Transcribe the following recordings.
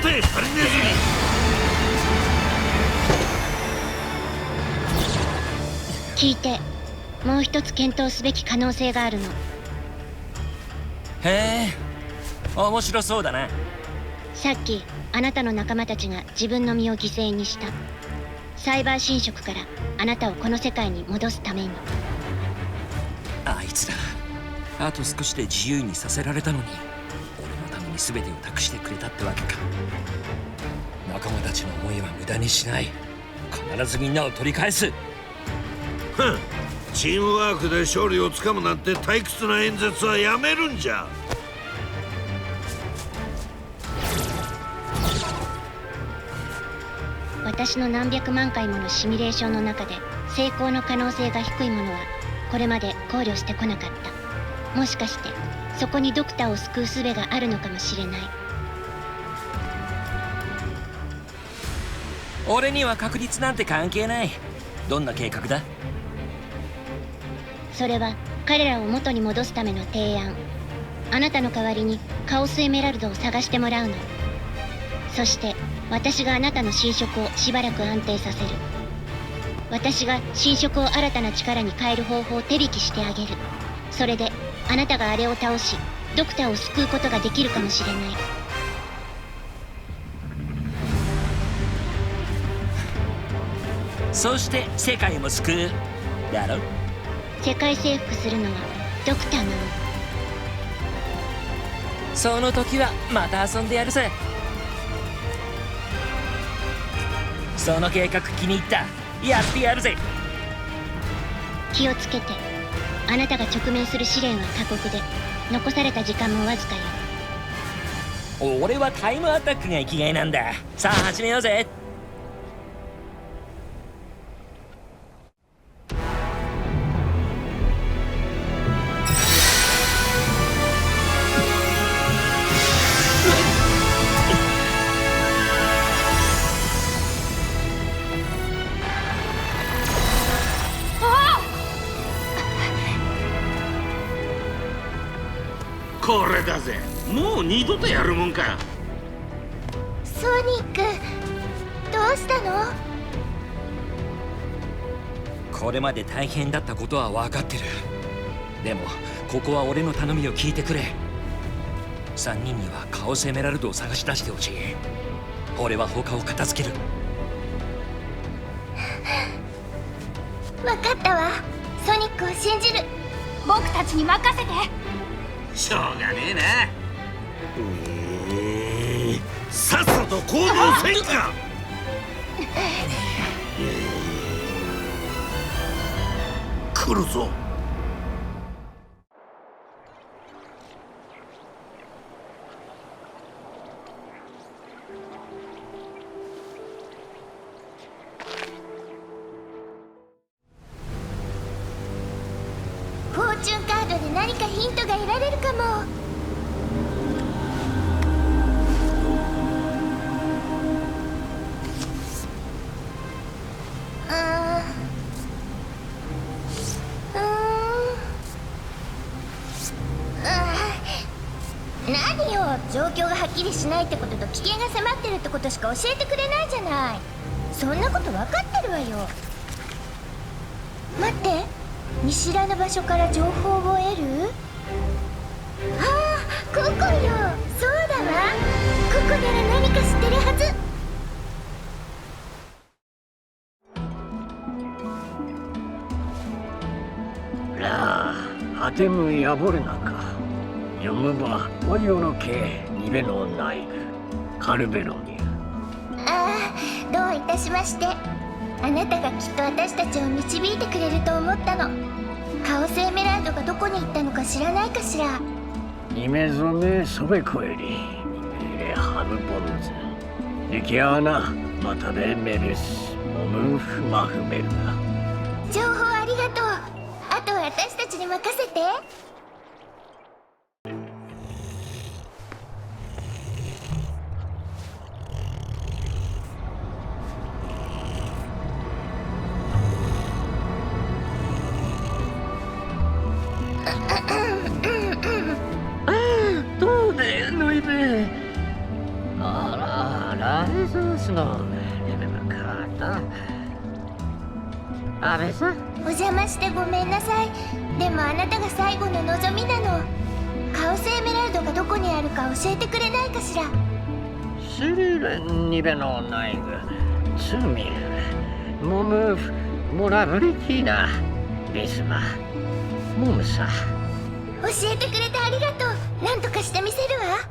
てハリネズミ。聞いて、もう一つ検討すべき可能性があるの。へえ、面白そうだな。さっきあなたの仲間たちが自分の身を犠牲にした。サイバー侵食からあなたをこの世界に戻すために。あいつら、あと少しで自由にさせられたのに、俺のために全てを託してくれたってわけか。仲間たちの思いは無駄にしない。必ずみんなを取り返す。チームワークで勝利をつかむなんて退屈な演説はやめるんじゃ。私の何百万回ものシミュレーションの中で成功の可能性が低いものはこれまで考慮してこなかった。もしかしてそこにドクターを救う術があるのかもしれない。俺には確率なんて関係ない。どんな計画だ？それは彼らを元に戻すための提案。あなたの代わりにカオスエメラルドを探してもらうの。そして私があなたの侵食をしばらく安定させる。私が侵食を新たな力に変える方法を手引きしてあげる。それであなたがあれを倒しドクターを救うことができるかもしれない。そして世界も救うだろ。世界征服するのはドクターなの。その時はまた遊んでやるぜ。その計画気に入った。やってやるぜ。気をつけて。あなたが直面する試練は過酷で残された時間もわずかよ。俺はタイムアタックが生きがいなんだ。さあ始めようぜ。これだぜ。もう二度とやるもんか。ソニック、どうしたの？これまで大変だったことは分かってる。でもここは俺の頼みを聞いてくれ。3人にはカオスエメラルドを探し出してほしい。俺は他を片付ける。わかったわ。ソニックを信じる。僕たちに任せて。しょうがねえな。さっさと行動せんか。来るぞ。フォーチュンカードで何かヒントが得られるかも。何よ、状況がはっきりしないってことと危険が迫ってるってことしか教えてくれないじゃない。そんなこと分かってるわよ。待って、見知らぬ場所から情報を得る。ああ、ここよ。そうだわ、ここなら何か知ってるはず。らあ、果てむやぼるなか。読むば、およのけ、にべのナイフ、カルベロニああ、どういたしまして。あなたがきっと私たちを導いてくれると思ったの。カオスエメラルドがどこに行ったのか知らないかしら。ニメゾメソベコエリ、ニメハムポンズ、デキアーナ、マタベメルス、モムフマフメルナ。情報ありがとう。あとは私たちに任せて。どうで、ノイベ。ああれぞその夢のカード。あれさ。お邪魔してごめんなさい。でもあなたが最後の望みなの。カオスエメラルドがどこにあるか教えてくれないかしら。スリルニベのナイグツミルモムフモラブリティナビスマモムサ。教えてくれてありがとう。なんとかしてみせるわ。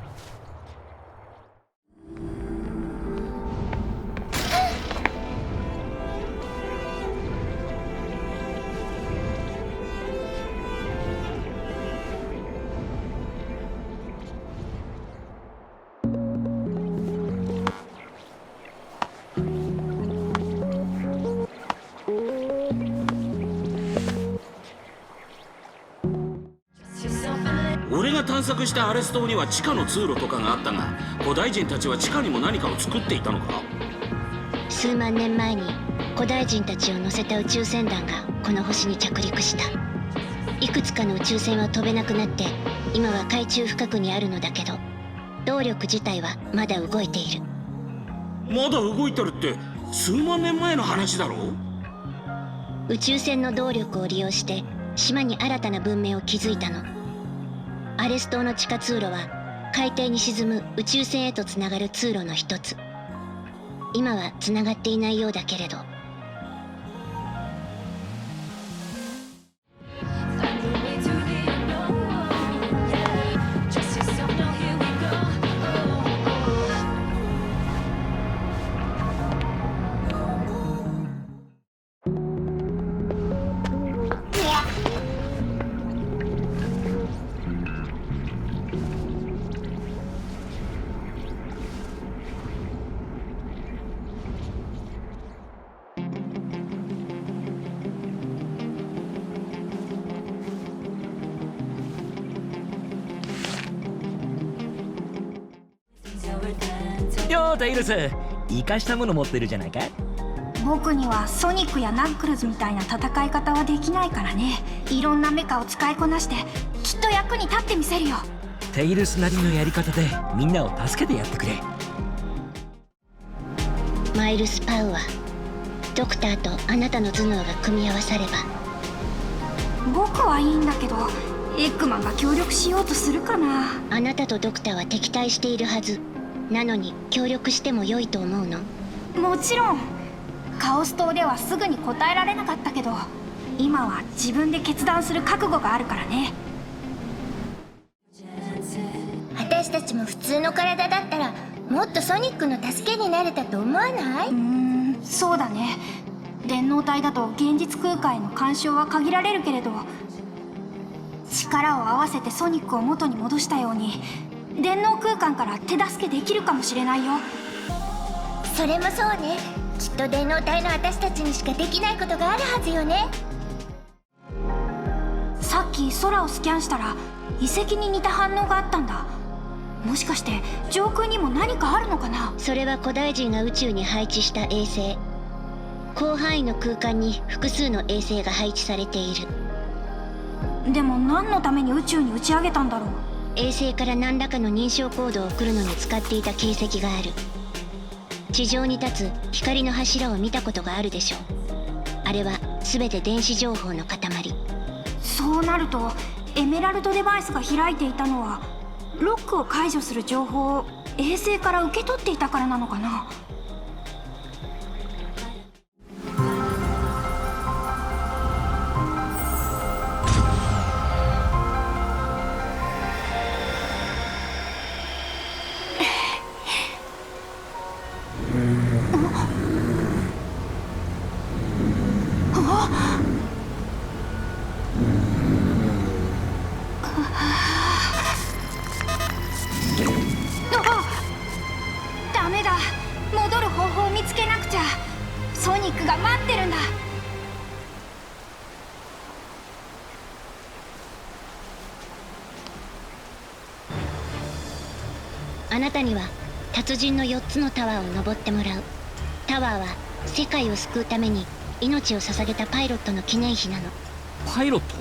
俺が探索したアレス島には地下の通路とかがあったが、古代人たちは地下にも何かを作っていたのか？数万年前に古代人たちを乗せた宇宙船団がこの星に着陸した。いくつかの宇宙船は飛べなくなって今は海中深くにあるのだけど、動力自体はまだ動いている。まだ動いてるって数万年前の話だろ？宇宙船の動力を利用して島に新たな文明を築いたの。アレス島の地下通路は海底に沈む宇宙船へとつながる通路の一つ。今はつながっていないようだけれど。よーテイルス、生かしたもの持ってるじゃないか。僕にはソニックやナックルズみたいな戦い方はできないからね。いろんなメカを使いこなしてきっと役に立ってみせるよ。テイルスなりのやり方でみんなを助けてやってくれ。マイルス・パウアー、ドクターとあなたの頭脳が組み合わされば。僕はいいんだけどエッグマンが協力しようとするかな。あなたとドクターは敵対しているはずなのに、協力しても良いと思うの？もちろん。カオス島ではすぐに答えられなかったけど、今は自分で決断する覚悟があるからね。私たちも普通の体だったらもっとソニックの助けになれたと思わない？そうだね。電脳体だと現実空間への干渉は限られるけれど、力を合わせてソニックを元に戻したように電脳空間から手助けできるかもしれないよ。それもそうね。きっと電脳体の私たちにしかできないことがあるはずよね。さっき空をスキャンしたら遺跡に似た反応があったんだ。もしかして上空にも何かあるのかな？それは古代人が宇宙に配置した衛星。広範囲の空間に複数の衛星が配置されている。でも何のために宇宙に打ち上げたんだろう？衛星から何らかの認証コードを送るのに使っていた形跡がある。地上に立つ光の柱を見たことがあるでしょう。あれは全て電子情報の塊。そうなるとエメラルドデバイスが開いていたのはロックを解除する情報を衛星から受け取っていたからなのかな？ダメだ。戻る方法を見つけなくちゃ。ソニックが待ってるんだ。あなたには達人の4つのタワーを登ってもらう。タワーは世界を救うために命を捧げたパイロットの記念碑なの。パイロット？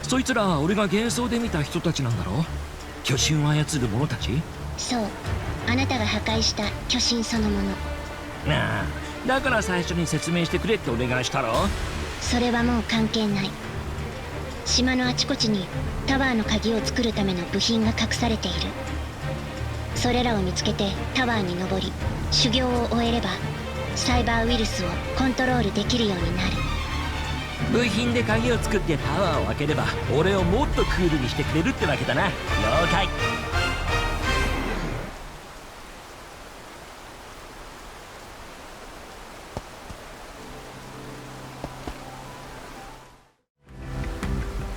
そいつら俺が幻想で見た人たちなんだろ？巨神を操る者たち？そう、あなたが破壊した巨神そのもの。なあ、だから最初に説明してくれってお願いしたろ。それはもう関係ない。島のあちこちにタワーの鍵を作るための部品が隠されている。それらを見つけてタワーに登り修行を終えればサイバーウイルスをコントロールできるようになる。部品で鍵を作ってタワーを開ければ俺をもっとクールにしてくれるってわけだな。了解。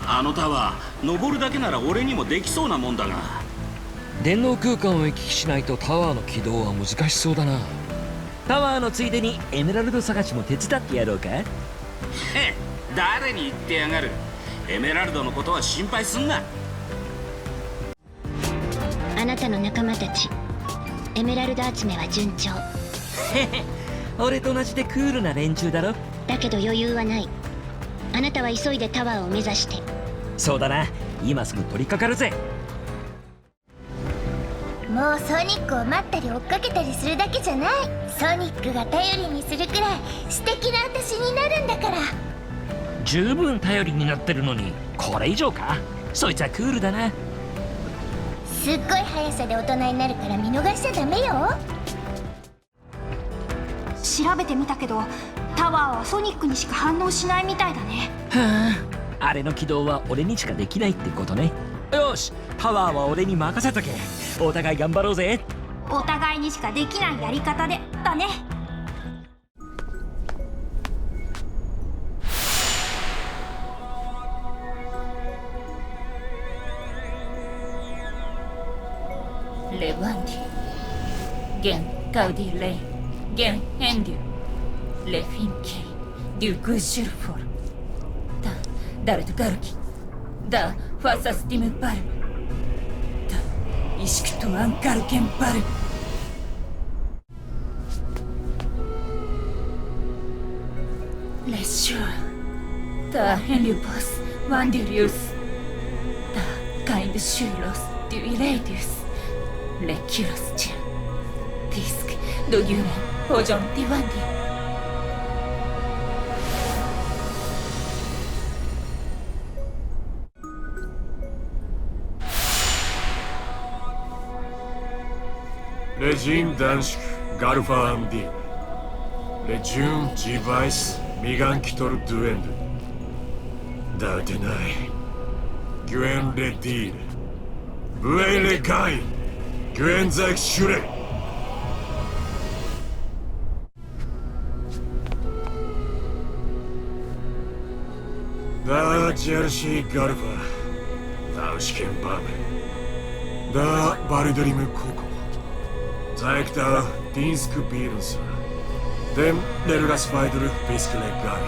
あのタワー登るだけなら俺にもできそうなもんだが。電脳空間を行き来しないとタワーの起動は難しそうだな。タワーのついでにエメラルド探しも手伝ってやろうか。へえ、誰に言ってやがる。エメラルドのことは心配すんな。あなたの仲間たち、エメラルド集めは順調。へへ、俺と同じでクールな連中だろ。だけど余裕はない。あなたは急いでタワーを目指して。そうだな、今すぐ取り掛かるぜ。もうソニックを待ったり追っかけたりするだけじゃない。ソニックが頼りにするくらい素敵な私になるんだから。十分頼りになってるのにこれ以上か。そいつはクールだな。すっごい速さで大人になるから見逃しちゃダメよ。調べてみたけどタワーはソニックにしか反応しないみたいだね。はあ、あれの起動は俺にしかできないってことね。よし、タワーは俺に任せとけ。お互い頑張ろうぜ。お互いにしかできないやり方でだね。レバンディ、現ガウディレイ、現ヘンデュ、レフィンケイ、デュグジュルフォル、ダルトガルキ、ダファサスティムバルム、ダイシクトアンガルケンバルム。レシュア、ダヘンリュポス、ワンデュリウス、ダカインドシュイロス、デュイレイデュス、レキュラスチェン、ディスク、ドギュレン、ポジョンディワンディ。レジン男子ガルファーンディレジュンジバイスミガンキトルドゥエンドダウテナイギュエンレディールブエレガイギュエンザイシュレダージャルシーガルファーダウシケンバーメダーバルドリムココZeig da Dienst gebieten, dem Delgas weitere Biskele Gari.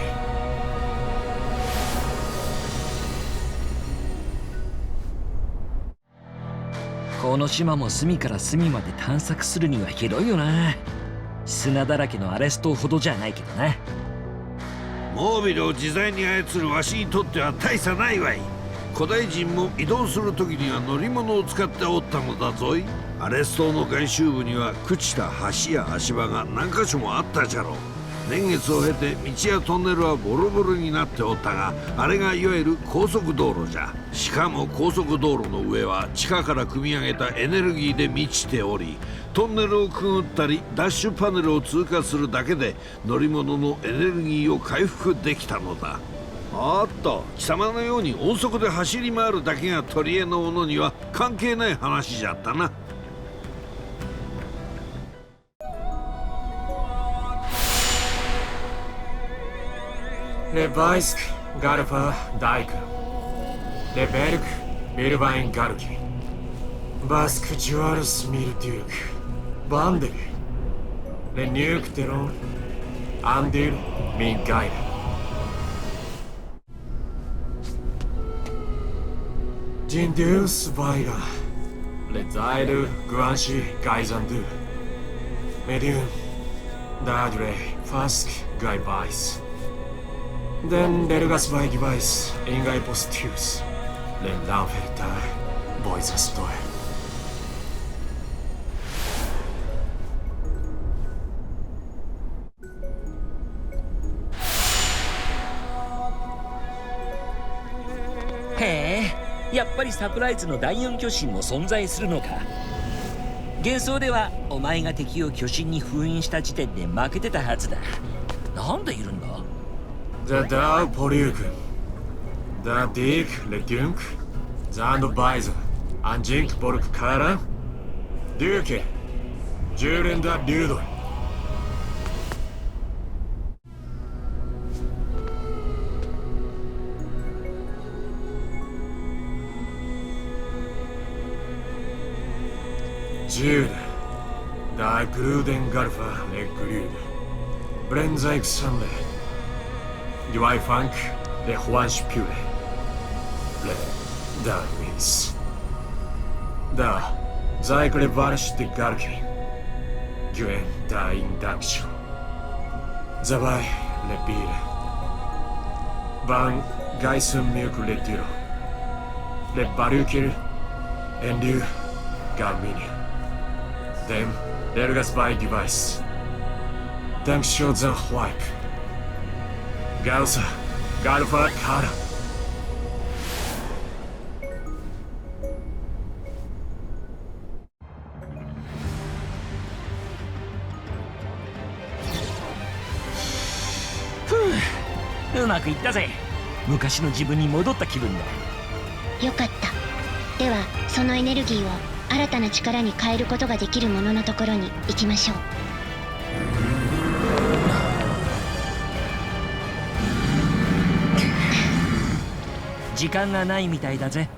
この島も隅から隅まで探索するには広いよな。砂だらけのアレス島ほどじゃないけどな。モービルを自在に操るわしにとっては大差ないわい。古代人も移動する時には乗り物を使っておったのだぞい。アレス島の外周部には朽ちた橋や足場が何箇所もあったじゃろう。年月を経て道やトンネルはボロボロになっておったが、あれがいわゆる高速道路じゃ。しかも高速道路の上は地下から組み上げたエネルギーで満ちており、トンネルをくぐったりダッシュパネルを通過するだけで乗り物のエネルギーを回復できたのだ。おっと、貴様のように音速で走り回るだけが取り柄の者には関係ない話じゃったな。レバイスク、ガルファー、ダイクレベルク、ビルバイン、ガルキバスク、ジュアルス、ミルデュークバンデルレニュークテロンアンデル、ミンガイルジンデュース、バイガレザイル、グアンシ、ガイザンドゥメデューンダードレイ、ファスク、ガイバイスDen Delgas vai Device, Ingai Postius, Len Lanfertar, Boisas Doe. やっぱりサプライズの第四巨神も存在するのか。幻想ではお前が敵を巨神に封印した時点で負けてたはずだ。なんでいるんだ？ The Dao Poryuk, The Dick Ledunk, Zandbeiser, Anjink Bork Karan, Duke, Jurenda Ludo.10だ。ダークルーデンガルファレッグリュード。ブレンザイクサンレ。デュワイファンクレホワンシュピューレ。レダーウィンス。ダーザイクレバルシュデガルキン。ギュエンダーインダンクション。ザバイレビーレ。バンガイスンミルクレデュロ。レバリューキル。エンデューガミニュー。Dem Lergas by device. Dank Shodzan Wipe. Galsa, Galfa Kara. うまくいったぜ。昔の自分に戻った気分だ。よかった。ではそのエネルギーを新たな力に変えることができるもののところに行きましょう。時間がないみたいだぜ。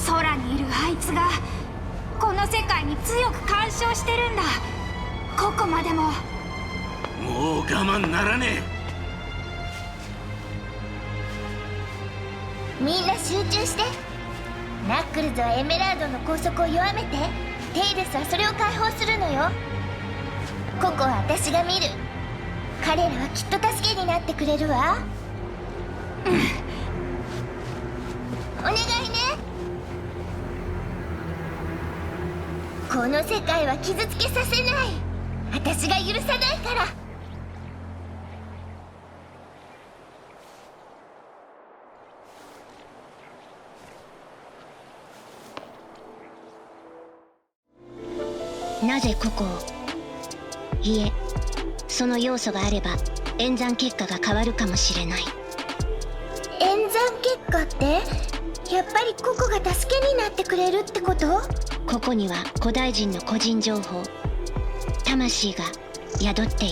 空にいるあいつがこの世界に強く干渉してるんだ。ここまでも。もう我慢ならねみんな集中して。ナックルズはエメラルドの拘束を弱めて、テイルスはそれを解放するのよ。ここは私が見る。彼らはきっと助けになってくれるわ。お願いね。この世界は傷つけさせない。私が許さないから。なぜここを？いえ、その要素があれば演算結果が変わるかもしれない。演算結果って、やっぱりココが助けになってくれるってこと？ここには古代人の個人情報、魂が宿ってい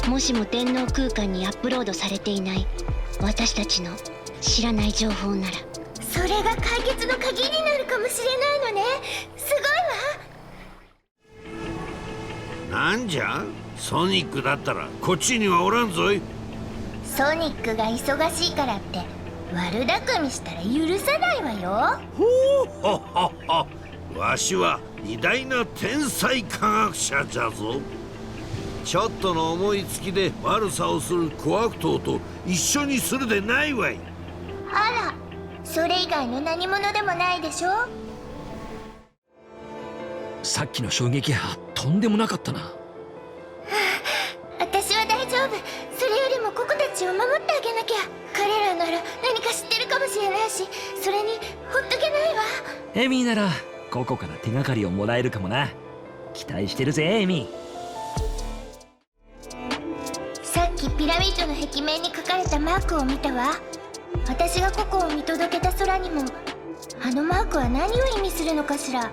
る。もしも電脳空間にアップロードされていない私たちの知らない情報なら、それが解決の鍵になるかもしれないのね。すごいわ。なんじゃ？ソニックだったらこっちにはおらんぞい。ソニックが忙しいからって悪巧みしたら許さないわよ。ほうほほほ。わしは偉大な天才科学者じゃぞ。ちょっとの思いつきで悪さをする小悪党と一緒にするでないわい。あら、それ以外の何者でもないでしょ。さっきの衝撃波とんでもなかったな。私は大丈夫。それよりもココたちを守ってあげなきゃ。彼らなら何か知ってるかもしれないし、それにほっとけないわ。エミーならここから手がかりをもらえるかもな。期待してるぜエミー。さっきピラミッドの壁面に書かれたマークを見たわ。私がココを見届けた空にも、あのマークは何を意味するのかしら。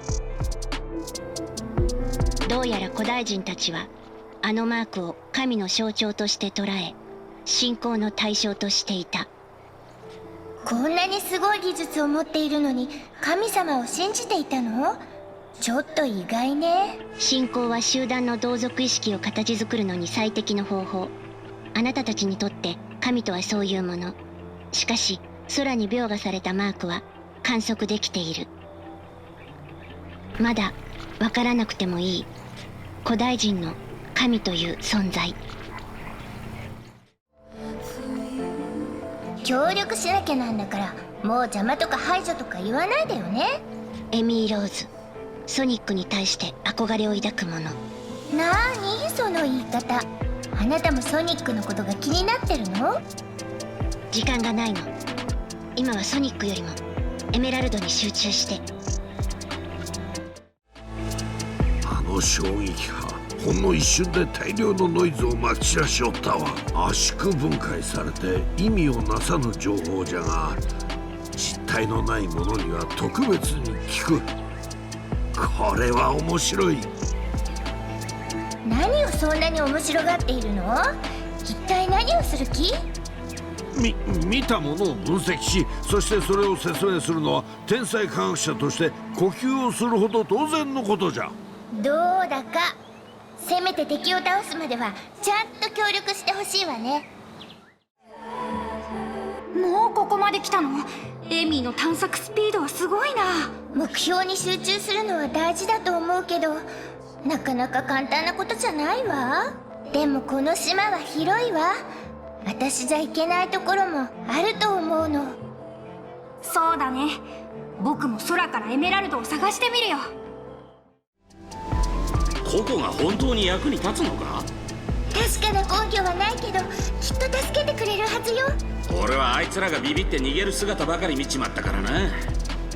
どうやら古代人たちはあのマークを神の象徴として捉え、信仰の対象としていた。こんなにすごい技術を持っているのに神様を信じていたの？ちょっと意外ね。信仰は集団の同族意識を形作るのに最適の方法。あなたたちにとって神とはそういうもの。しかし空に描画されたマークは観測できている。まだわからなくてもいい古代人の神という存在。協力しなきゃなんだから、もう邪魔とか排除とか言わないでよね。エミー・ローズ、ソニックに対して憧れを抱く者。なーにその言い方。あなたもソニックのことが気になってるの？時間がないの。今はソニックよりもエメラルドに集中して。あの衝撃波、ほんの一瞬で大量のノイズをまき散らしおったわ。圧縮分解されて意味をなさぬ情報じゃが、実体のないものには特別に効く。これは面白い。何をそんなに面白がっているの？一体何をする気？見たものを分析し、そしてそれを説明するのは天才科学者として呼吸をするほど当然のことじゃ。どうだかせめて敵を倒すまではちゃんと協力してほしいわね。もうここまで来たの？エミーの探索スピードはすごいな。目標に集中するのは大事だと思うけど、なかなか簡単なことじゃないわ。でもこの島は広いわ。私じゃいけないところもあると思うの。そうだね。僕も空からエメラルドを探してみるよ。ココが本当に役に立つのか？確かな根拠はないけど、きっと助けてくれるはずよ。俺はあいつらがビビって逃げる姿ばかり見ちまったからな。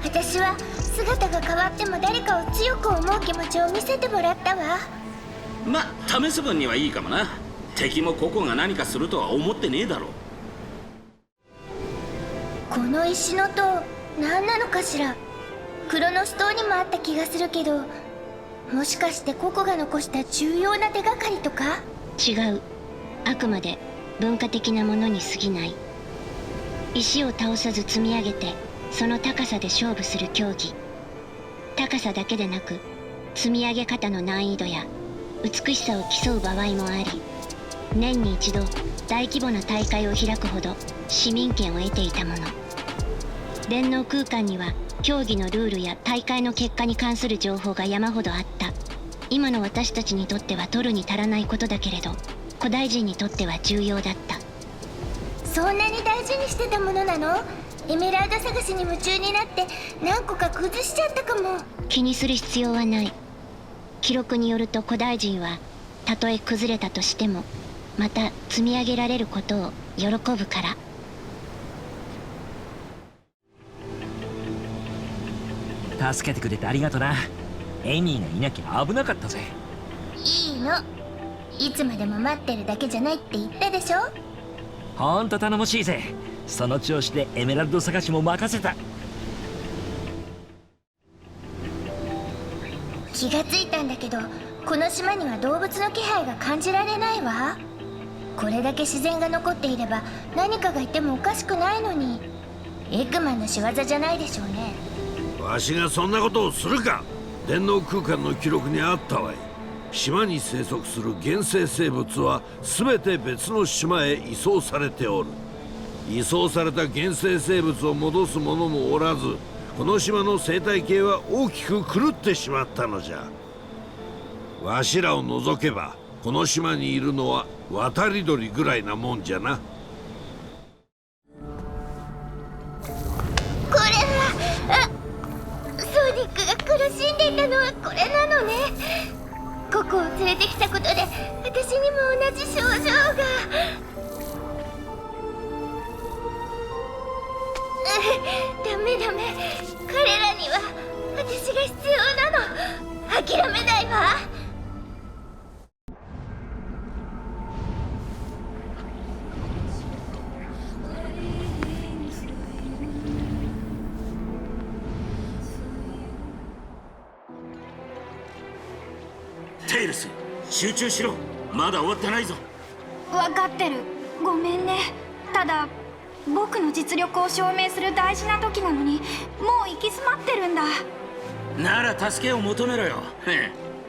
私は姿が変わっても誰かを強く思う気持ちを見せてもらったわ。ま、試す分にはいいかもな。敵もココが何かするとは思ってねえだろ。この石の塔、何なのかしら。クロノス島にもあった気がするけど、もしかしてココが残した重要な手がかりとか？違う。あくまで文化的なものに過ぎない。石を倒さず積み上げて、その高さで勝負する競技。高さだけでなく、積み上げ方の難易度や美しさを競う場合もあり、年に一度大規模な大会を開くほど市民権を得ていたもの。電脳空間には競技のルールや大会の結果に関する情報が山ほどあった。今の私たちにとっては取るに足らないことだけれど、古代人にとっては重要だった。そんなに大事にしてたものなの？エメラルド探しに夢中になって何個か崩しちゃったかも。気にする必要はない。記録によると古代人はたとえ崩れたとしてもまた積み上げられることを喜ぶから。助けてくれてありがとな。エミーがいなきゃ危なかったぜ。いいの。いつまでも待ってるだけじゃないって言ったでしょ。ほんと頼もしいぜ。その調子でエメラルド探しも任せた。気がついたんだけど、この島には動物の気配が感じられないわ。これだけ自然が残っていれば何かがいてもおかしくないのに。エッグマンの仕業じゃないでしょうね。わしがそんなことをするか。電脳空間の記録にあったわい。島に生息する原生生物は全て別の島へ移送されておる。移送された原生生物を戻す者もおらず、この島の生態系は大きく狂ってしまったのじゃ。わしらを除けばこの島にいるのは渡り鳥ぐらいなもんじゃな。これは、ソニックが苦しんでいたのはこれなのね。ココを連れてきたことで私にも同じ症状が。ダメダメ、彼らには私が必要なの。諦めないわ。テイルス、集中しろ。まだ終わってないぞ。分かってる。ごめんね。ただ僕の実力を証明する大事な時なのに、もう行き詰まってるんだ。なら助けを求めろよ。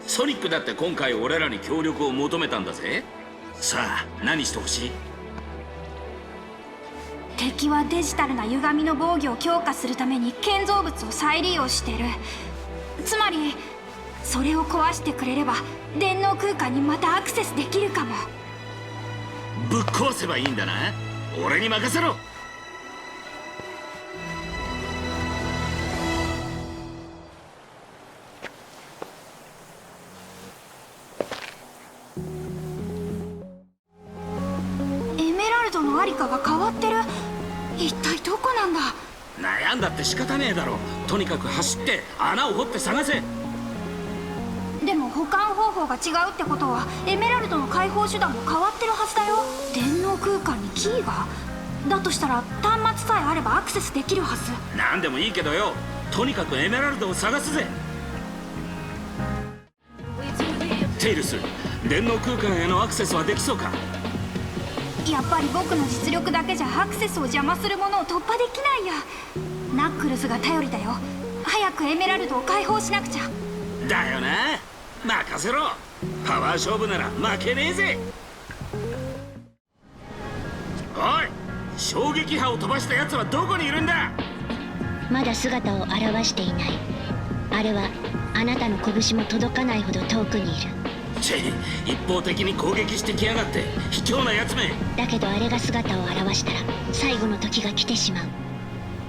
ソニックだって今回俺らに協力を求めたんだぜ。さあ何してほしい？敵はデジタルな歪みの防御を強化するために建造物を再利用してる。つまりそれを壊してくれれば電脳空間にまたアクセスできるかも。ぶっ壊せばいいんだな。俺に任せろ。エメラルドの在りかが変わってる。一体どこなんだ。悩んだって仕方ねえだろ。とにかく走って穴を掘って探せ。でも保管方法が違うってことはエメラルドの解放手段も変わってるはずだよ。電脳空間にキーが。だとしたら端末さえあればアクセスできるはず。なんでもいいけどよ、とにかくエメラルドを探すぜ。テイルス、電脳空間へのアクセスはできそうか。やっぱり僕の実力だけじゃアクセスを邪魔するものを突破できないや。ナックルズが頼りだよ。早くエメラルドを解放しなくちゃ。だよな、任せろ。パワー勝負なら負けねえぜ。おい、衝撃波を飛ばしたやつはどこにいるんだ。まだ姿を現していない。あれはあなたの拳も届かないほど遠くにいる。チェ、一方的に攻撃してきやがって卑怯なやつめ。だけどあれが姿を現したら最後の時が来てしまう。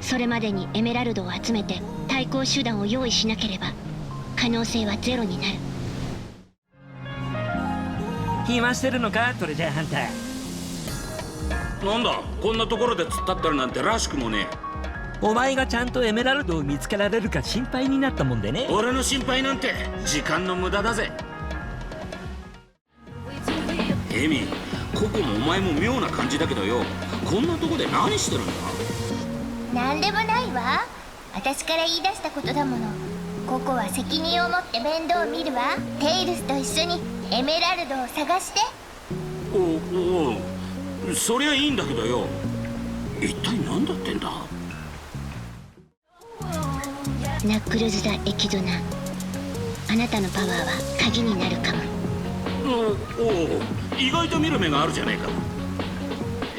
それまでにエメラルドを集めて対抗手段を用意しなければ可能性はゼロになる。暇してるのかトレジャーハンター。なんだ、こんなところで突っ立ってるなんてらしくもねお前がちゃんとエメラルドを見つけられるか心配になったもんでね。え。俺の心配なんて時間の無駄だぜ。エミ、ココもお前も妙な感じだけどよ、こんなとこで何してるんだ。なんでもないわ。私から言い出したことだもの。ここは責任を持って面倒を見るわ。テイルスと一緒にエメラルドを探して。お、そりゃいいんだけどよ、一体何だってんだ。ナックルズ・ザ・エキドナ、あなたのパワーは鍵になるかも。意外と見る目があるじゃねえか。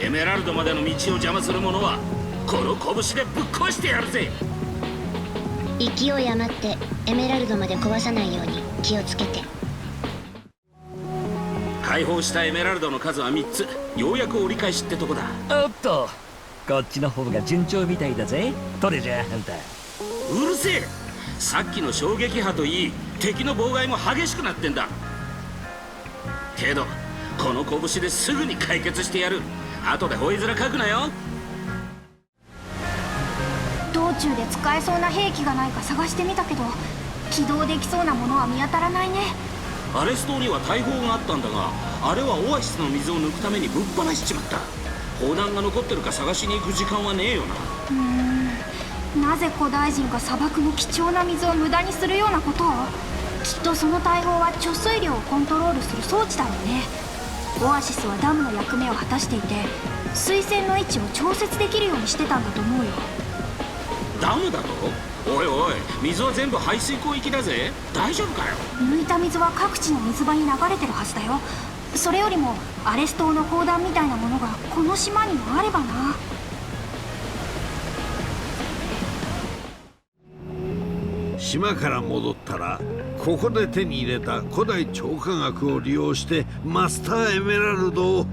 エメラルドまでの道を邪魔する者はこの拳でぶっ壊してやるぜ。勢い余ってエメラルドまで壊さないように気をつけて。解放したエメラルドの数は3つ。ようやく折り返しってとこだ。おっと、こっちの方が順調みたいだぜトレジャーハンター。うるせえ。さっきの衝撃波といい敵の妨害も激しくなってんだ。けどこの拳ですぐに解決してやる。後で吠え面かくなよ。道中で使えそうな兵器がないか探してみたけど起動できそうなものは見当たらないね。アレス島には大砲があったんだが、あれはオアシスの水を抜くためにぶっ放しちまった。砲弾が残ってるか探しに行く時間はねえよな。なぜ古代人が砂漠の貴重な水を無駄にするようなことを。きっとその大砲は貯水量をコントロールする装置だろうね。オアシスはダムの役目を果たしていて水栓の位置を調節できるようにしてたんだと思うよ。ダムだと？おいおい、水は全部排水溝行きだぜ。大丈夫かよ。抜いた水は各地の水場に流れてるはずだよ。それよりもアレス島の砲弾みたいなものがこの島にもあればな。島から戻ったらここで手に入れた古代超科学を利用してマスターエメラルドを。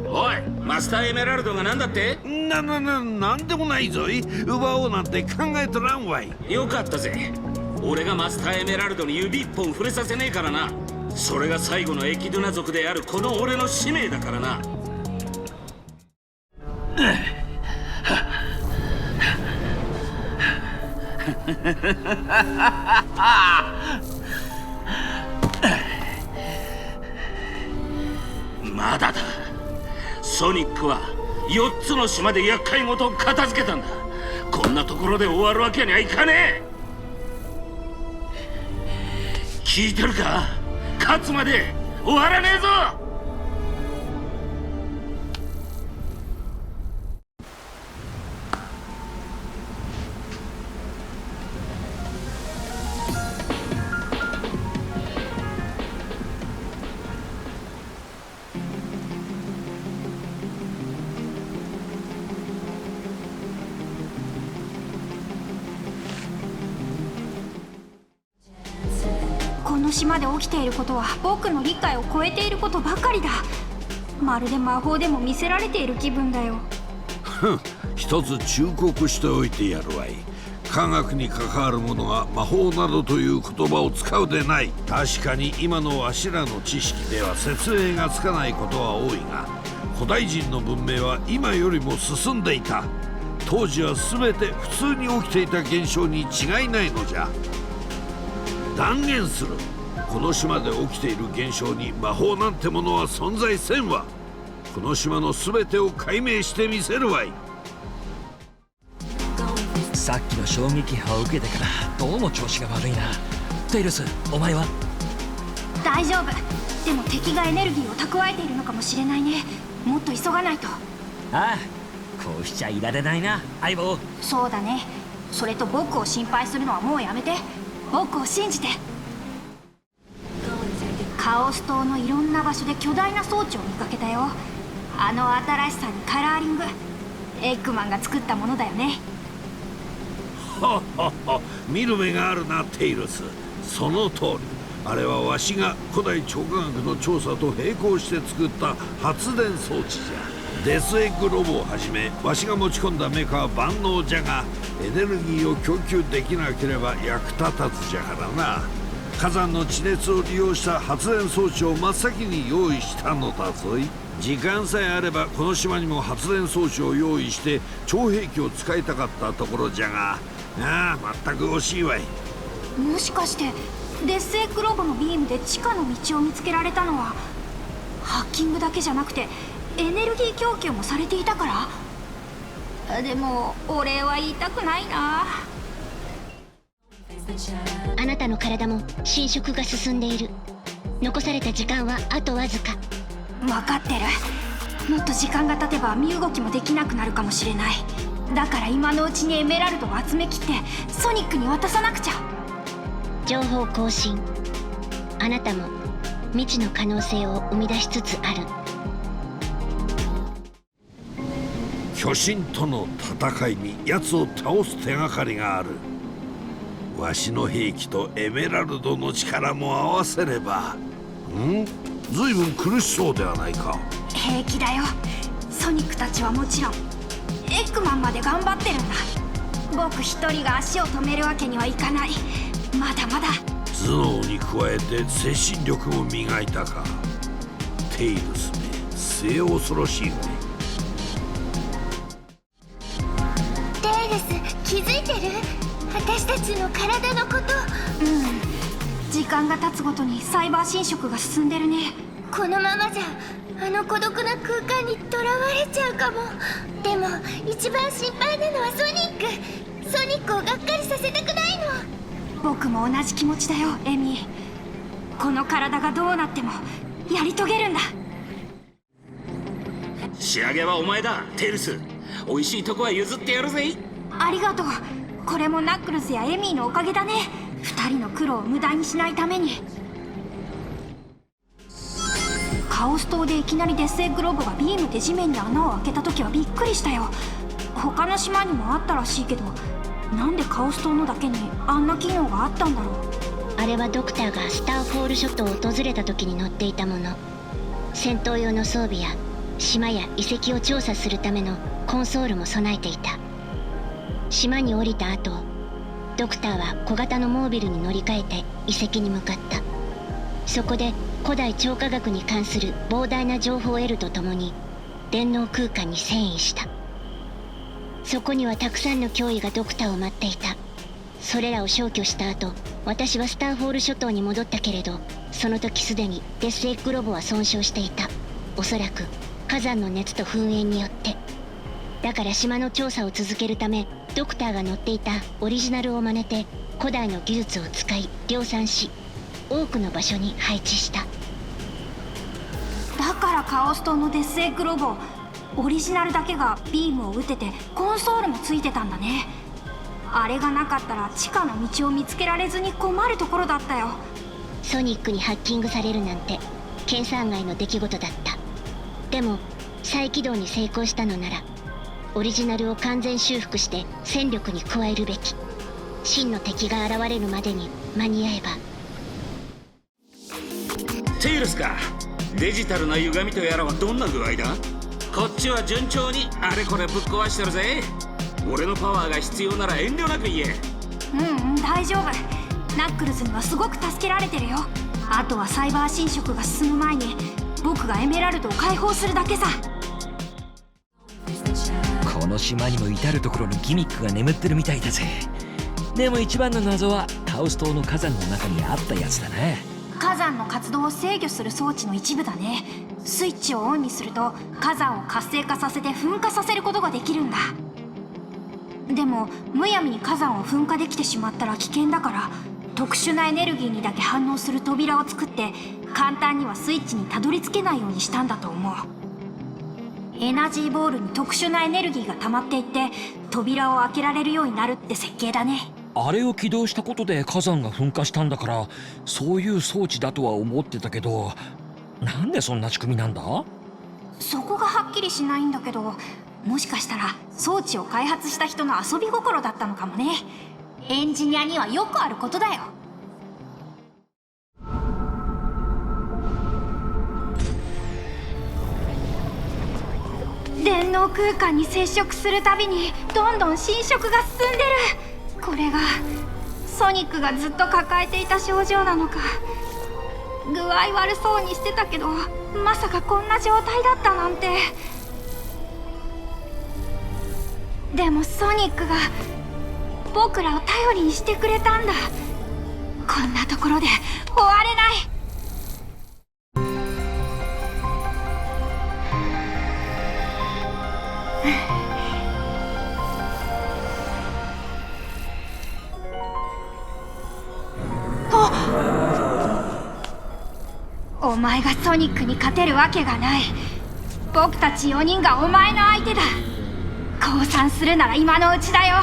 おい、マスターエメラルドが何だって？なんでもないぞい。奪おうなんて考えとらんわい。よかったぜ。俺がマスターエメラルドに指一本触れさせねえからな。それが最後のエキドゥナ族であるこの俺の使命だからな。まだだ。ソニックは4つの島で厄介事を片付けたんだ。こんなところで終わるわけにはいかねえ。聞いてるか？勝つまで終わらねえぞ。この島で起きていることは僕の理解を超えていることばかりだ。まるで魔法でも見せられている気分だよ。一つ忠告しておいてやるわい。科学に関わるものが魔法などという言葉を使うでない。確かに今のわしらの知識では説明がつかないことは多いが、古代人の文明は今よりも進んでいた。当時は全て普通に起きていた現象に違いないのじゃ。断言する。この島で起きている現象に魔法なんてものは存在せんわ。この島の全てを解明してみせるわい。さっきの衝撃波を受けてからどうも調子が悪いな。テイルス、お前は？大丈夫。でも敵がエネルギーを蓄えているのかもしれないね。もっと急がないと。ああ、こうしちゃいられないな、相棒。そうだね。それと僕を心配するのはもうやめて。僕を信じて。カオス島のいろんな場所で巨大な装置を見かけたよ。あの新しさにカラーリング、エッグマンが作ったものだよね。はっはっは、見る目があるなテイルス。その通り。あれはわしが古代超科学の調査と並行して作った発電装置じゃ。デスエッグロボをはじめわしが持ち込んだメカは万能じゃが、エネルギーを供給できなければ役立たずじゃからな。火山の地熱を利用した発電装置を真っ先に用意したのだぞい。時間さえあればこの島にも発電装置を用意して超兵器を使いたかったところじゃが、ああ、全く惜しいわい。もしかしてデスエッグロボのビームで地下の道を見つけられたのはハッキングだけじゃなくてエネルギー供給もされていたから？でもお礼は言いたくないな。あなたの体も侵食が進んでいる。残された時間はあとわずか。分かってる。もっと時間が経てば身動きもできなくなるかもしれない。だから今のうちにエメラルドを集めきってソニックに渡さなくちゃ。情報更新。あなたも未知の可能性を生み出しつつある。巨神との戦いに奴を倒す手がかりがある。わしの兵器とエメラルドの力も合わせれば。ずいぶん苦しそうではないか。平気だよ。ソニックたちはもちろんエッグマンまで頑張ってるんだ。僕一人が足を止めるわけにはいかない。まだまだ。頭脳に加えて精神力も磨いたか。テイルスめ、末恐ろしいわね。テイルス、気づいてる？私たちの体のこと。時間が経つごとにサイバー侵食が進んでるね。このままじゃあの孤独な空間にとらわれちゃうかも。でも一番心配なのはソニック。ソニックをがっかりさせたくないの。僕も同じ気持ちだよ、エミー。この体がどうなってもやり遂げるんだ。仕上げはお前だ、テイルス。美味しいとこは譲ってやるぜ。ありがとう。これもナックルズやエミーのおかげだね。2人の苦労を無駄にしないために。カオス島でいきなりデスエッグロボがビームで地面に穴を開けた時はびっくりしたよ。他の島にもあったらしいけど、なんでカオス島のだけにあんな機能があったんだろう。あれはドクターがスターフォール諸島を訪れた時に乗っていたもの。戦闘用の装備や島や遺跡を調査するためのコンソールも備えていた。島に降りた後、ドクターは小型のモービルに乗り換えて遺跡に向かった。そこで古代超科学に関する膨大な情報を得るとともに電脳空間に遷移した。そこにはたくさんの脅威がドクターを待っていた。それらを消去した後、私はスターフォール諸島に戻ったけれど、その時すでにデスエッグロボは損傷していた。おそらく火山の熱と噴煙によって。だから島の調査を続けるため、ドクターが乗っていたオリジナルを真似て古代の技術を使い量産し、多くの場所に配置した。だからカオス島のデスエッグロボ、オリジナルだけがビームを撃ててコンソールもついてたんだね。あれがなかったら地下の道を見つけられずに困るところだったよ。ソニックにハッキングされるなんて計算外の出来事だった。でも再起動に成功したのなら、オリジナルを完全修復して戦力に加えるべき。真の敵が現れるまでに間に合えば。テイルスか。デジタルな歪みとやらはどんな具合だ？こっちは順調にあれこれぶっ壊してるぜ。俺のパワーが必要なら遠慮なく言え。大丈夫。ナックルズにはすごく助けられてるよ。あとはサイバー侵食が進む前に僕がエメラルドを解放するだけさ。この島にも至る所にギミックが眠ってるみたいだぜ。でも一番の謎はタウス島の火山の中にあったやつだな。火山の活動を制御する装置の一部だね。スイッチをオンにすると火山を活性化させて噴火させることができるんだ。でもむやみに火山を噴火できてしまったら危険だから、特殊なエネルギーにだけ反応する扉を作って簡単にはスイッチにたどり着けないようにしたんだと思う。エナジーボールに特殊なエネルギーが溜まっていって扉を開けられるようになるって設計だね。あれを起動したことで火山が噴火したんだから、そういう装置だとは思ってたけど、なんでそんな仕組みなんだ？そこがはっきりしないんだけど、もしかしたら装置を開発した人の遊び心だったのかもね。エンジニアにはよくあることだよ。電脳空間に接触するたびにどんどん侵食が進んでる。これがソニックがずっと抱えていた症状なのか。具合悪そうにしてたけど、まさかこんな状態だったなんて。でもソニックが僕らを頼りにしてくれたんだ。こんなところで終われない。お前がソニックに勝てるわけがない。僕たち4人がお前の相手だ。降参するなら今のうちだよ。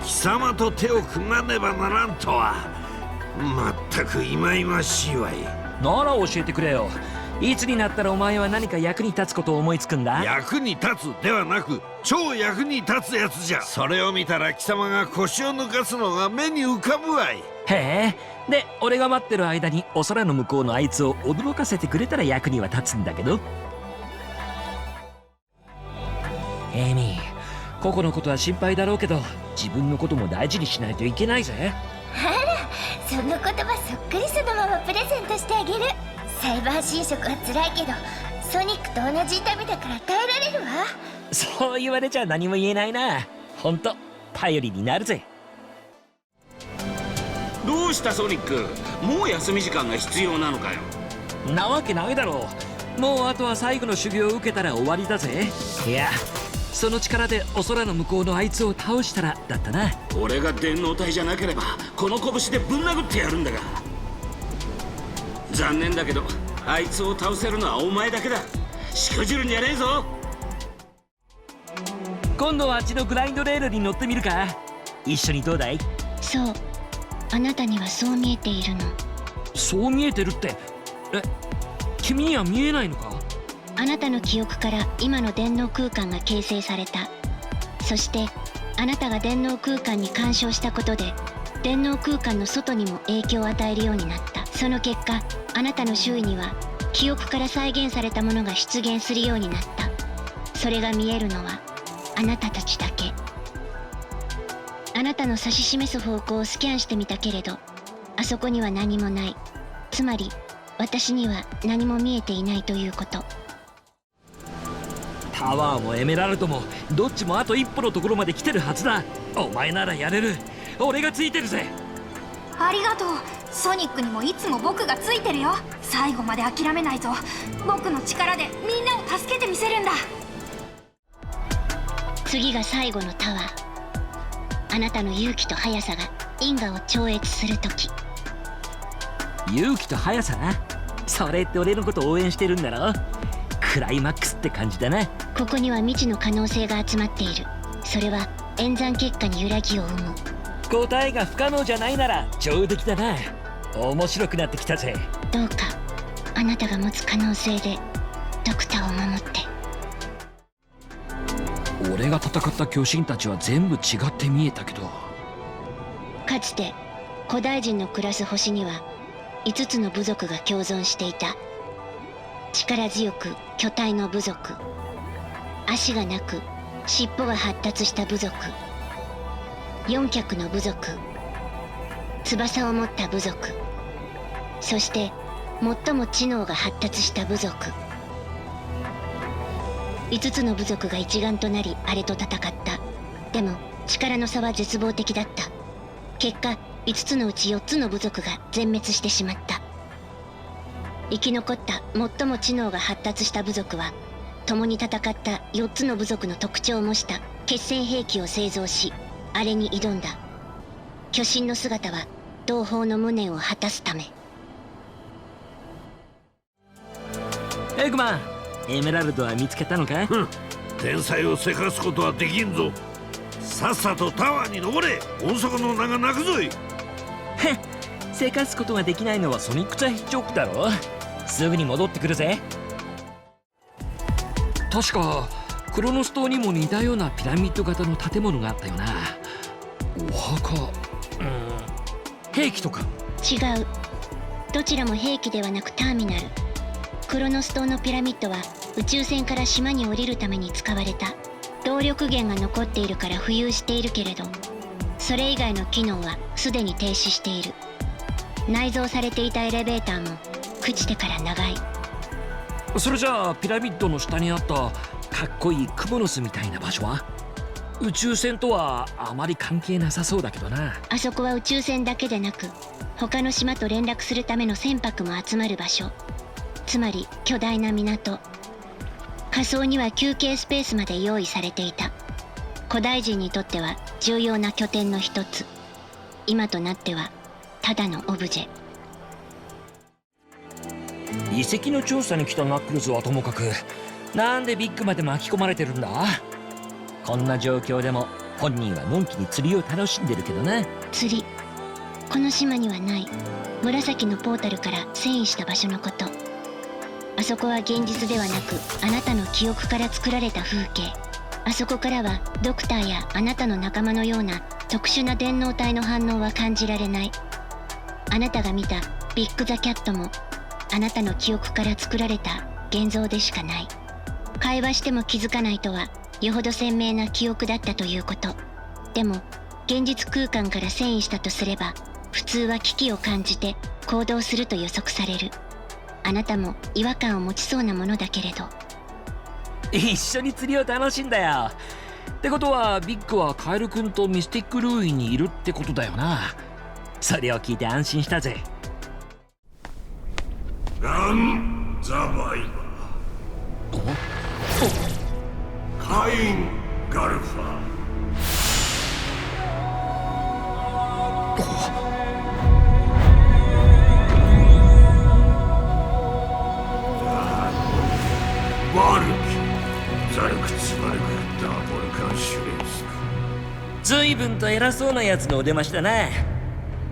貴様と手を組まねばならんとは。まったく忌々しいわい。なら教えてくれよ。いつになったらお前は何か役に立つことを思いつくんだ？役に立つではなく超役に立つやつじゃ。それを見たら貴様が腰を抜かすのが目に浮かぶわい。へえ。で俺が待ってる間にお空の向こうのあいつを驚かせてくれたら役には立つんだけど。エイミー、個々のことは心配だろうけど自分のことも大事にしないといけないぜ。あら、その言葉そっくりそのままプレゼントしてあげる。サイバー侵食は辛いけどソニックと同じ痛みだから耐えられるわ。そう言われちゃ何も言えないな。ほんと頼りになるぜ。どうしたソニック、もう休み時間が必要なのかよ。なわけないだろう。もうあとは最後の修行を受けたら終わりだぜ。いや、その力でお空の向こうのあいつを倒したらだったな。俺が電脳体じゃなければこの拳でぶん殴ってやるんだが。残念だけどあいつを倒せるのはお前だけだ。しくじるんじゃねえぞ。今度はあっちのグラインドレールに乗ってみるか。一緒にどうだい？そう、あなたにはそう見えているの。そう見えてるって、君には見えないのか？あなたの記憶から今の電脳空間が形成された。そしてあなたが電脳空間に干渉したことで電脳空間の外にも影響を与えるようになった。その結果、あなたの周囲には記憶から再現されたものが出現するようになった。それが見えるのはあなたたちだけ。あなたの指し示す方向をスキャンしてみたけれど、あそこには何もない。つまり私には何も見えていないということ。タワーもエメラルドもどっちもあと一歩のところまで来てるはずだ。お前ならやれる。俺がついてるぜ。ありがとう。ソニックにもいつも僕がついてるよ。最後まで諦めないぞ。僕の力でみんなを助けてみせるんだ。次が最後のタワー。あなたの勇気と速さが因果を超越する時。勇気と速さな。それって俺のこと応援してるんだろ。クライマックスって感じだな。ここには未知の可能性が集まっている。それは演算結果に揺らぎを生む。答えが不可能じゃないなら上出来だな。面白くなってきたぜ。どうかあなたが持つ可能性でドクターを守って。俺が戦った巨神たちは全部違って見えたけど、かつて古代人の暮らす星には5つの部族が共存していた。力強く巨体の部族、足がなく尻尾が発達した部族、4脚の部族、翼を持った部族、そして最も知能が発達した部族。5つの部族が一丸となりあれと戦った。でも力の差は絶望的だった。結果5つのうち4つの部族が全滅してしまった。生き残った最も知能が発達した部族は共に戦った4つの部族の特徴を模した決戦兵器を製造し、あれに挑んだ。巨神の姿は同胞の無念を果たすため。エグマン、エメラルドは見つけたのか？天才をせかすことはできんぞ。さっさとタワーに登れ。音速の名が泣くぞい。せかすことができないのはソニックザ・ヘッジホッグだろ。すぐに戻ってくるぜ。確かクロノス島にも似たようなピラミッド型の建物があったよな。お墓、兵器とか？違う。どちらも兵器ではなくターミナル。クロノス島のピラミッドは宇宙船から島に降りるために使われた。動力源が残っているから浮遊しているけれど、それ以外の機能はすでに停止している。内蔵されていたエレベーターも朽ちてから長い。それじゃあピラミッドの下にあったかっこいいクモの巣みたいな場所は宇宙船とはあまり関係なさそうだけどな。あそこは宇宙船だけでなく他の島と連絡するための船舶も集まる場所。つまり巨大な港。仮想には休憩スペースまで用意されていた。古代人にとっては重要な拠点の一つ。今となってはただのオブジェ。遺跡の調査に来たナックルズはともかく、なんでビッグまで巻き込まれてるんだ？こんな状況でも本人はのんきに釣りを楽しんでるけどな。釣り、この島にはない。紫のポータルから遷移した場所のこと。あそこは現実ではなくあなたの記憶から作られた風景。あそこからはドクターやあなたの仲間のような特殊な電脳体の反応は感じられない。あなたが見たビッグ・ザ・キャットもあなたの記憶から作られた現像でしかない。会話しても気づかないとはよほど鮮明な記憶だったということ。でも現実空間から遷移したとすれば普通は危機を感じて行動すると予測される。あなたも違和感を持ちそうなものだけれど。一緒に釣りを楽しんだよ。ってことはビッグはカエル君とミスティックルーイにいるってことだよな。それを聞いて安心したぜ。ガン・ザ・バイバーカイン・ガルファバルキザルクツバルクダボルカンシュレンスク。随分と偉そうなやつのお出ましだな。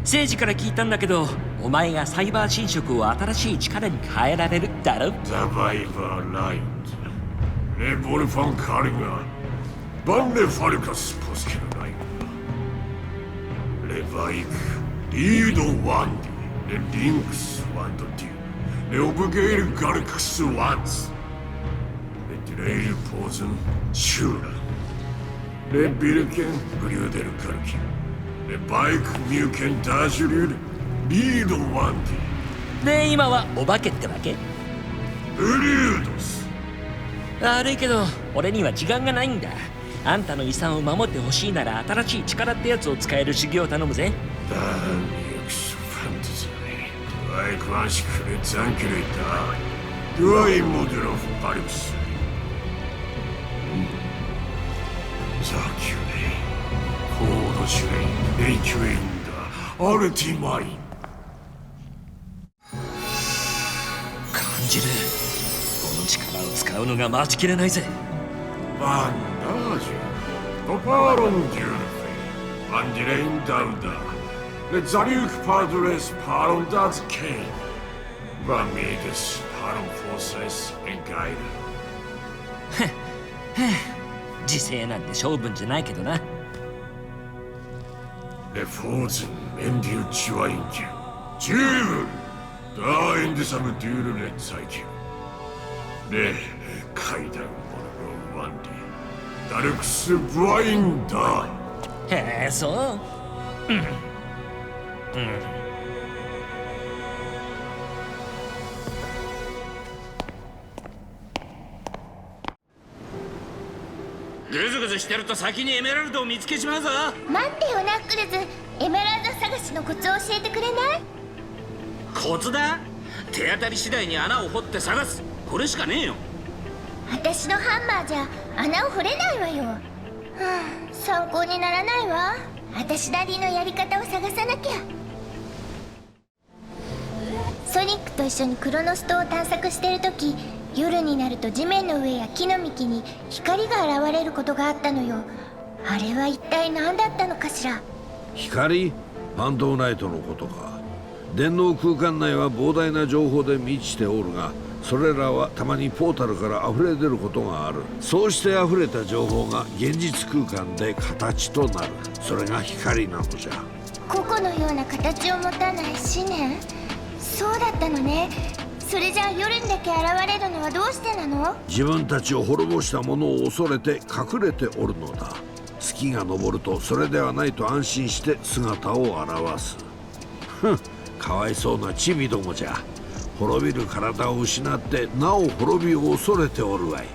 政治から聞いたんだけど、お前がサイバー侵食を新しい力に変えられるだろ。ザ・バイバー・ラインズレボルファン・カルガバンレ・ファルカス・ポスケル・ラインレバイクリード・ワンディレ・リンクス・ワンド・デュレオブゲイル・ガルクス・ワンズレ・ディレイル・ポーズン・シューラレ・ビルケン・グリューデル・カルキレ・バイク・ミューケン・ダージュリュールリード・ワンディで今はお化けってわけ？ブリュードス。悪いけど俺には時間がないんだ。あんたの遺産を守ってほしいなら新しい力ってやつを使える修行を頼むぜ。ダーミエクスフ 한두지네. 두아의 관식을 zan기를 있다. 두아의 모드로 바리우스. 자큐네. 고도시네. 네이큐에인다. 아르티마인. 感じる。この力を使うのが待ちきれないぜ。 Bandage. Toparon Dürfe. Andirein Dauda. Le Zariuk Padres Parondaz Kane. Vamides Paron Forces and Guide. 時勢なんて勝負じゃないけどな。 Le Forzen Endiu Chiwainju. Jul! Da Endesam Dürre Le Zaikyu. Le Kaidan Mono Wandi. Darux Blinda. へえ、そう。ぐずぐずしてると先にエメラルドを見つけちまうぞ。待ってよナックルズ、エメラルド探しのコツを教えてくれない？コツだ。手当たり次第に穴を掘って探す。これしかねえよ。私のハンマーじゃ穴を掘れないわよ。はあ、参考にならないわ。私なりのやり方を探さなきゃ。ソニックと一緒にクロノス島を探索してる時、夜になると地面の上や木の幹に光が現れることがあったのよ。あれは一体何だったのかしら。光？ファントムナイトのことか。電脳空間内は膨大な情報で満ちておるが、それらはたまにポータルから溢れ出ることがある。そうして溢れた情報が現実空間で形となる。それが光なのじゃ。個々のような形を持たない思念？そうだったのね。それじゃあ夜にだけ現れるのはどうしてなの？自分たちを滅ぼした者を恐れて隠れておるのだ。月が昇るとそれではないと安心して姿を現す。ふん、かわいそうなチビどもじゃ。滅びる体を失ってなお滅びを恐れておるわい。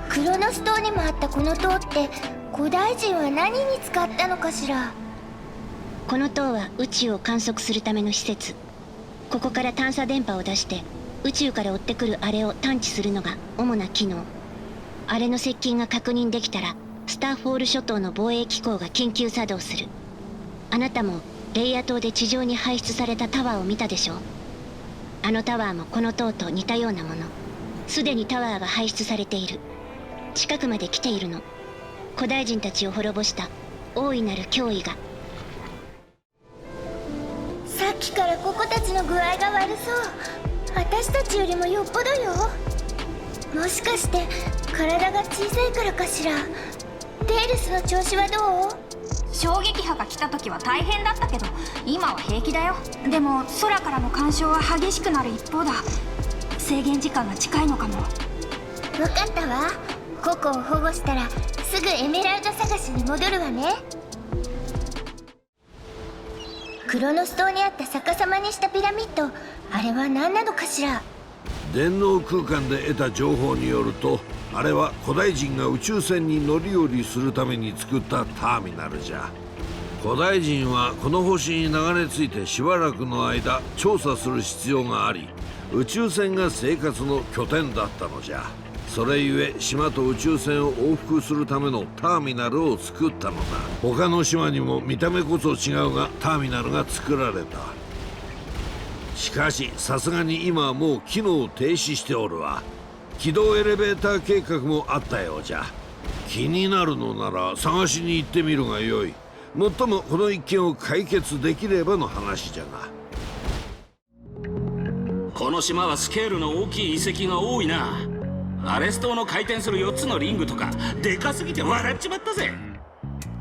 クロノス島にもあったこの塔って古代人は何に使ったのかしら。この塔は宇宙を観測するための施設。ここから探査電波を出して宇宙から追ってくるあれを探知するのが主な機能。あれの接近が確認できたらスターフォール諸島の防衛機構が緊急作動する。あなたもレイヤ島で地上に排出されたタワーを見たでしょう。あのタワーもこの塔と似たようなもの。すでにタワーが排出されている。近くまで来ているの。古代人たちを滅ぼした大いなる脅威が。さっきからここたちの具合が悪そう。私たちよりもよっぽどよ。もしかして体が小さいからかしら。テイルスの調子はどう？衝撃波が来た時は大変だったけど今は平気だよ。でも空からの干渉は激しくなる一方だ。制限時間が近いのかも。分かったわ。ココを保護したらすぐエメラルド探しに戻るわね。クロノス島にあった逆さまにしたピラミッド、あれは何なのかしら。電脳空間で得た情報によると、あれは古代人が宇宙船に乗り降りするために作ったターミナルじゃ。古代人はこの星に流れ着いてしばらくの間調査する必要があり、宇宙船が生活の拠点だったのじゃ。それゆえ島と宇宙船を往復するためのターミナルを作ったのだ。他の島にも見た目こそ違うがターミナルが作られた。しかしさすがに今はもう機能を停止しておるわ。軌道エレベーター計画もあったようじゃ。気になるのなら探しに行ってみるがよい。もっともこの一件を解決できればの話じゃが。この島はスケールの大きい遺跡が多いな。アレス島の回転する4つのリングとかでかすぎて笑っちまったぜ。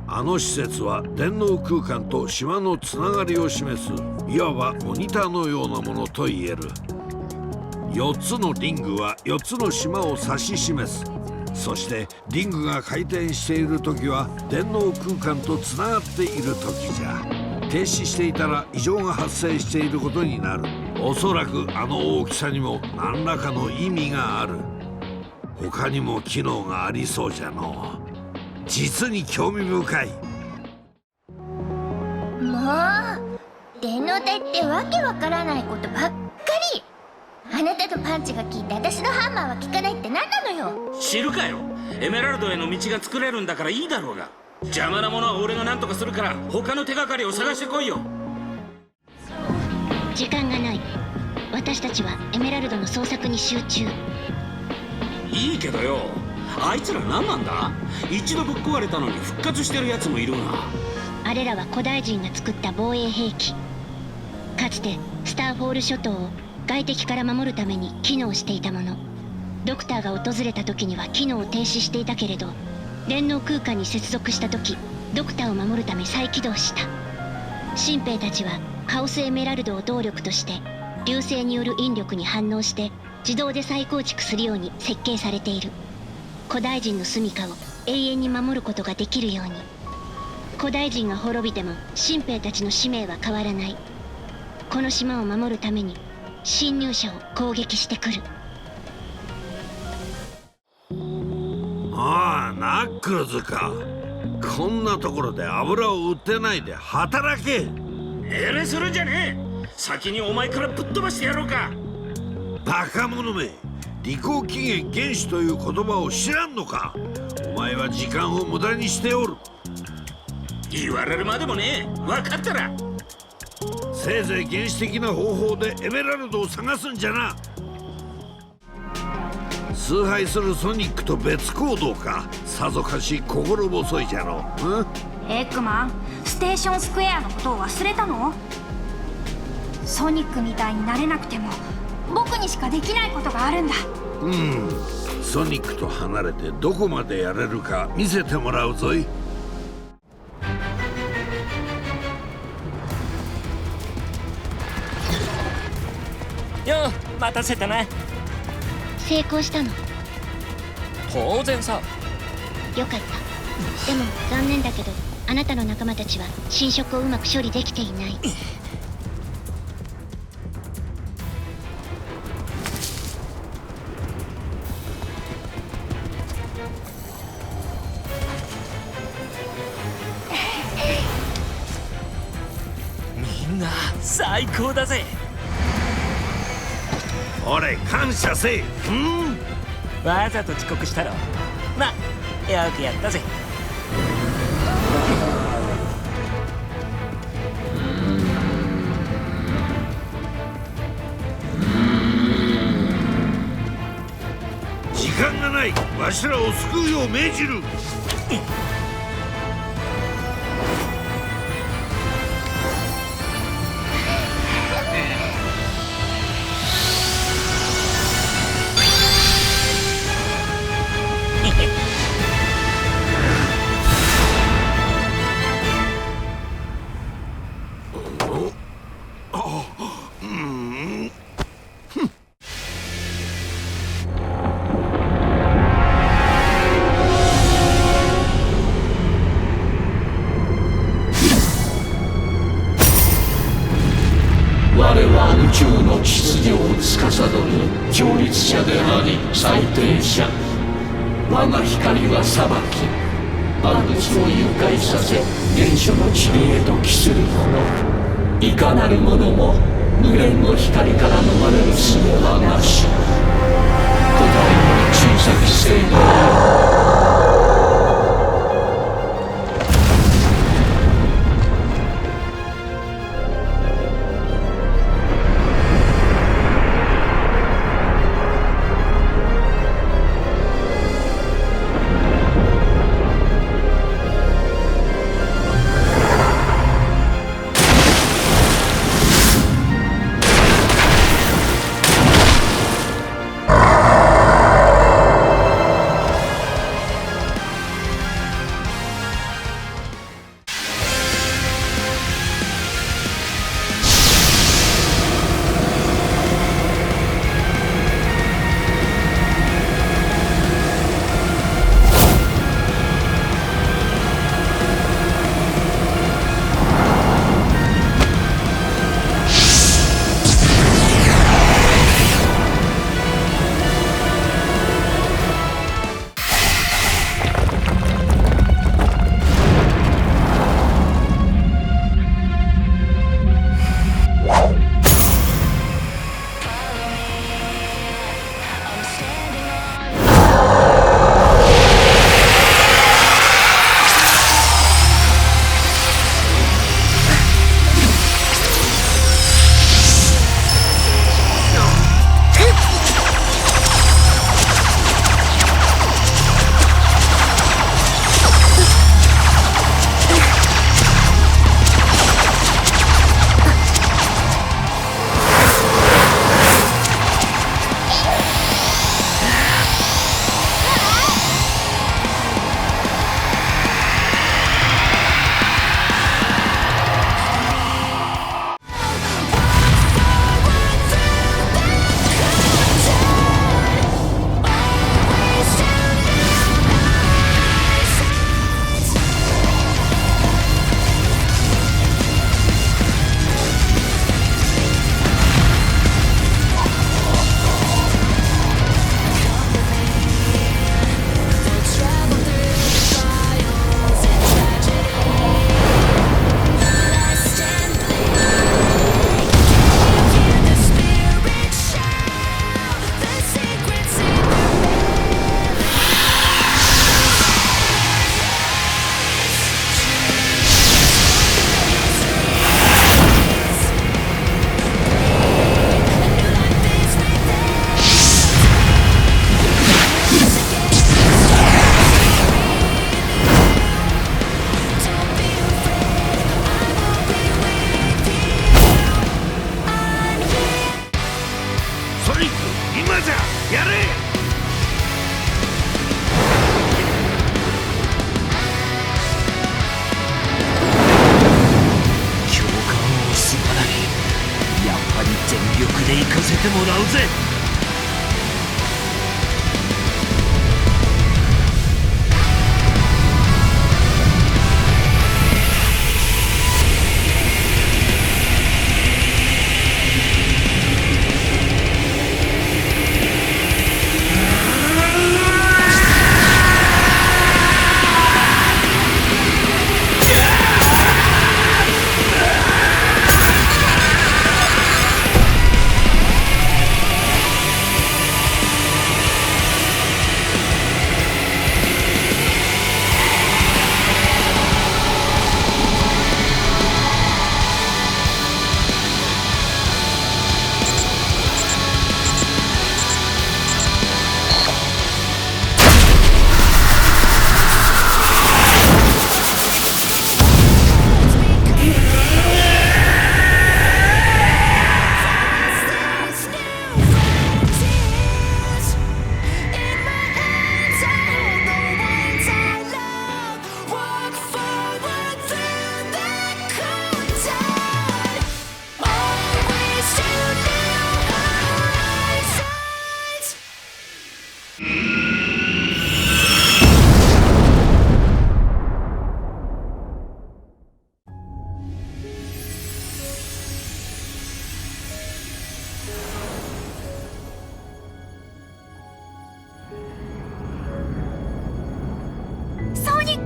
あの施設は電脳空間と島のつながりを示すいわばモニターのようなものと言える。4つのリングは4つの島を指し示す。そしてリングが回転している時は電脳空間とつながっている時じゃ。停止していたら異常が発生していることになる。おそらくあの大きさにも何らかの意味がある。他にも機能がありそうじゃのう。実に興味深い。電脳体ってわけわからないことばっかり。あなたのパンチが効いて私のハンマーは効かないって何なのよ。知るかよ。エメラルドへの道が作れるんだからいいだろうが。邪魔なものは俺が何とかするから他の手がかりを探してこいよ。時間がない。私たちはエメラルドの捜索に集中。いいけどよ、あいつら何なんだ。一度ぶっ壊れたのに復活してるやつもいるが。あれらは古代人が作った防衛兵器。かつてスターフォール諸島を外敵から守るために機能していたもの。ドクターが訪れた時には機能を停止していたけれど、電脳空間に接続した時ドクターを守るため再起動した。新兵たちはカオスエメラルドを動力として流星による引力に反応して自動で再構築するように設計されている。古代人の住処を永遠に守ることができるように。古代人が滅びても新兵たちの使命は変わらない。この島を守るために侵入者を攻撃してくる。ああ、ナックルズか。こんなところで油を売ってないで働け。命令するんじゃねえ。先にお前からぶっ飛ばしてやろうか。バカ者め、理工起源原子という言葉を知らんのか。お前は時間を無駄にしておる。言われるまでもねえ。分かったらせいぜい原始的な方法でエメラルドを探すんじゃな。崇拝するソニックと別行動か。さぞかし心細いじゃろう。エッグマン、ステーションスクエアのことを忘れたの？ソニックみたいになれなくても僕にしかできないことがあるんだ。ソニックと離れてどこまでやれるか見せてもらうぞい。よう待たせたな。成功したの。当然さ。よかった。でも残念だけどあなたの仲間たちは侵食をうまく処理できていない。みんな最高だぜ。俺感謝せえ。わざと遅刻したろ。まよくやったぜ。時間がない。わしらを救うよう命じる。我は宇宙の秩序を司る調律者であり裁定者。我が光は裁き、万物を誘拐させ原初の塵へと帰する者。いかなる者も無限の光から逃れる術はなし。古代の小さき生命。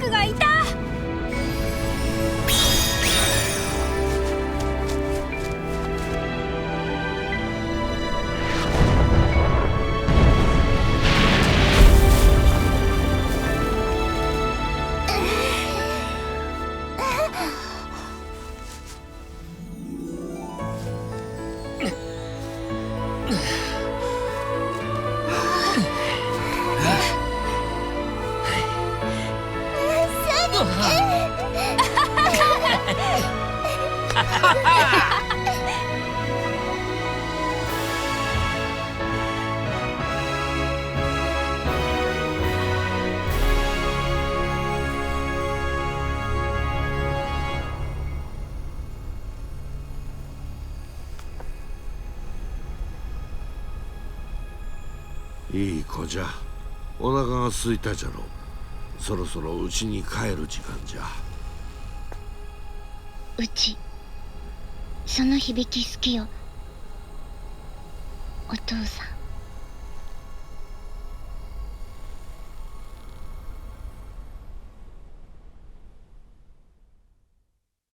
クがいた。いい子じゃ。お腹が空いたじゃろう。そろそろ家に帰る時間じゃ。うちその響き好きよ、お父さん。